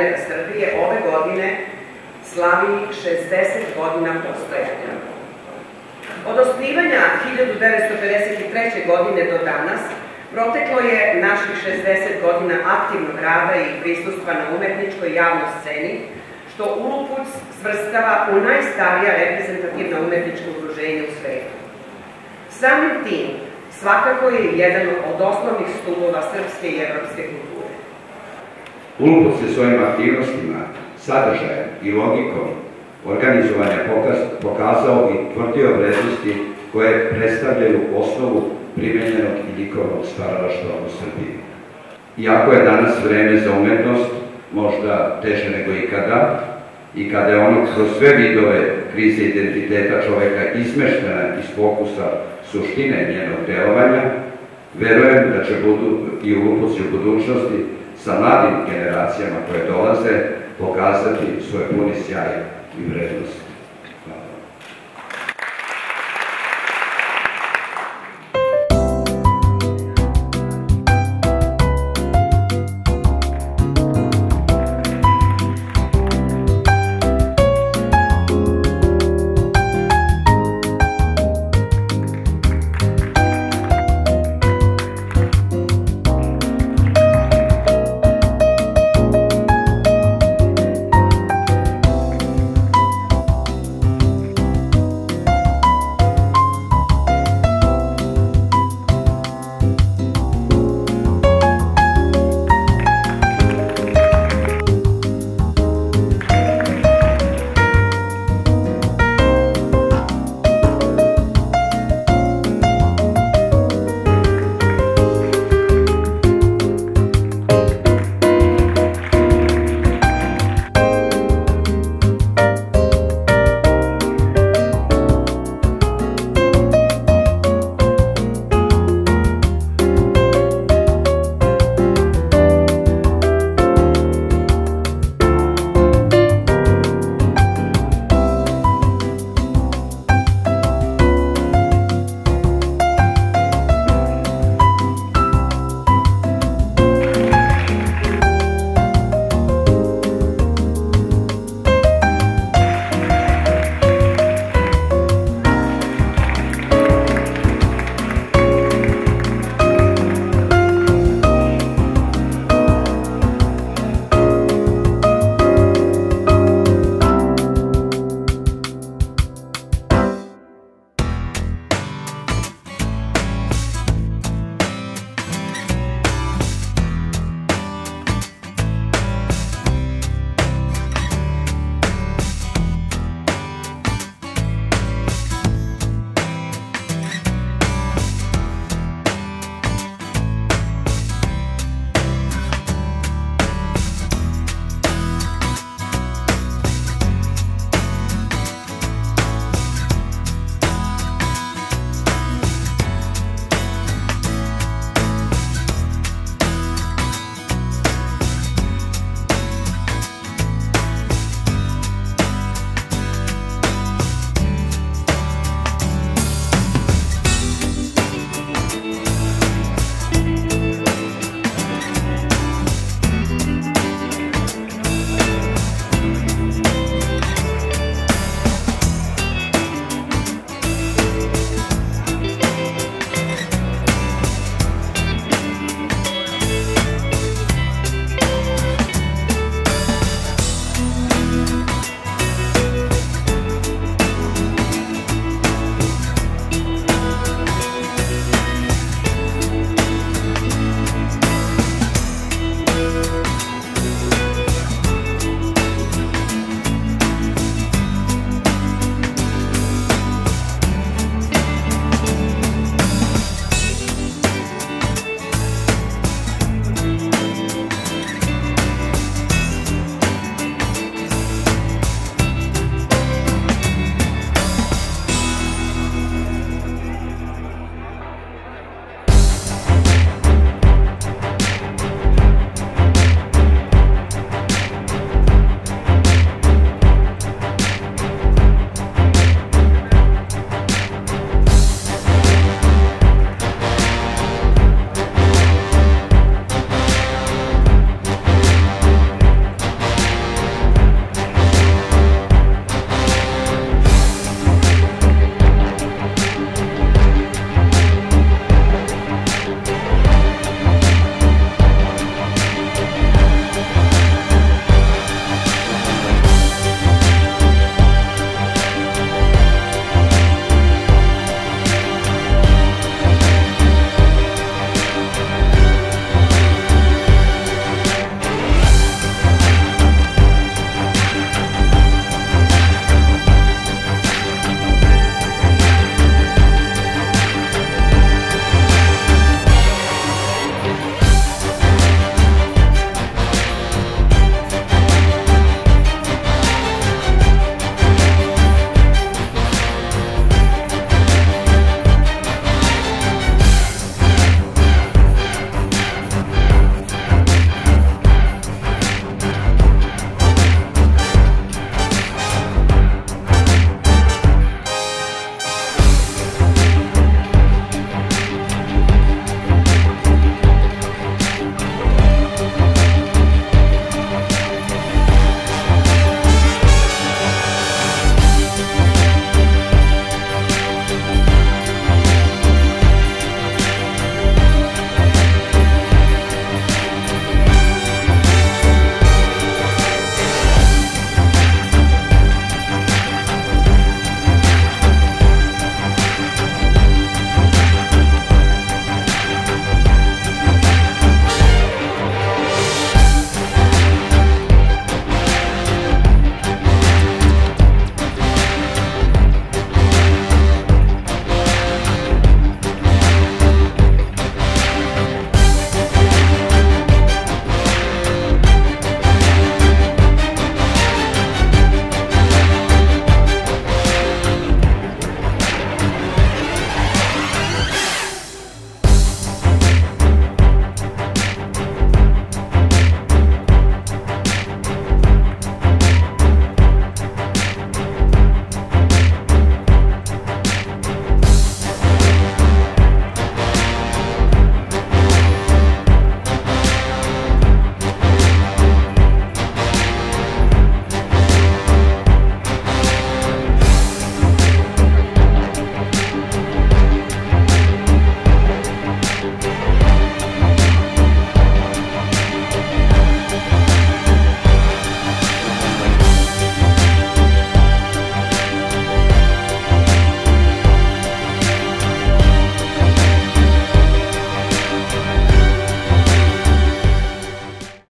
fenomena Srbije ove godine slavi 60 godina postojanja. Od osnivanja 1953. godine do danas proteklo je naših 60 godina aktivnog rada i prisustva na umetničkoj javnoj sceni, što ULUPUDS svrstava u najstarija reprezentativna umetnička udruženja u svetu. Samim tim, svakako je jedan od osnovnih stubova srpske i evropske kulture. ULUPUDS je svojim aktivnostima, sadržajem i logikom organizovanja pokazao i tvrdio vrednosti koje predstavljaju osnovu primenjenog i likovnog stvaralaštva u Srbiji. Iako je danas vreme za umetnost možda teže nego ikada, i kada je ono kroz sve vidove krize identiteta čoveka izmeštena iz fokusa suštine njenog delovanja, verujem da će i ULUPUDS u budućnosti sa mladim generacijama koje dolaze pokazati svoje puni sjaj i vrednost.